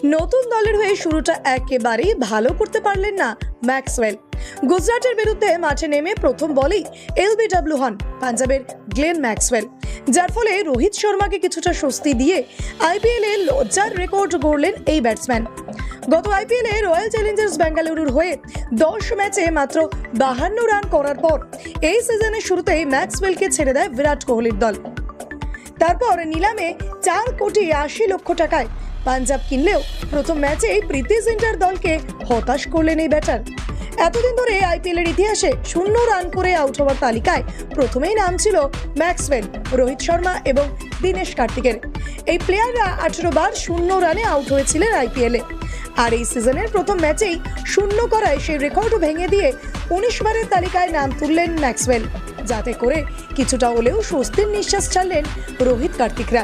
নতুন দলের হয়ে শুরুটা একেবারেই ভালো করতে পারলেন না ম্যাক্সওয়েল। গুজরাটের বিরুদ্ধে মাঠে নেমে প্রথম বলেই এলবিডব্লিউ হন পাঞ্জাবের গ্লেন ম্যাক্সওয়েল, যার ফলে রোহিত শর্মাকে কিছুটা স্বস্তি দিয়ে আইপিএলে লজ্জার রেকর্ড গড়লেন এই ব্যাটসম্যান। গত আইপিএলে রয়্যাল চ্যালেঞ্জার্স বেঙ্গালুরুর হয়ে 10 ম্যাচে মাত্র 52 রান করার পর এই সিজনের শুরুতেই ম্যাক্সওয়েলকে ছেড়ে দেয় বিরাট কোহলির দল। তারপর নিলামে 4,80,00,000 টাকায় পাঞ্জাব কিনলেও প্রথম ম্যাচেই প্রীতি জিন্টার দলকে হতাশ করলেন এই ব্যাটার। এতদিন ধরে আইপিএলের ইতিহাসে 0 রান করে আউট হওয়ার তালিকায় প্রথমেই নাম ছিল ম্যাক্সওয়েল, রোহিত শর্মা এবং দীনেশ কার্তিকের। এই প্লেয়াররা 18 বার 0 রানে আউট হয়েছিলেন আইপিএলে। আর এই সিজনের প্রথম ম্যাচেই 0 করায় সেই রেকর্ডও ভেঙে দিয়ে 19 বারের তালিকায় নাম তুললেন ম্যাক্সওয়েল, যাতে করে কিছুটা হলেও স্বস্তির নিঃশ্বাস ছাড়লেন রোহিত কার্তিকরা।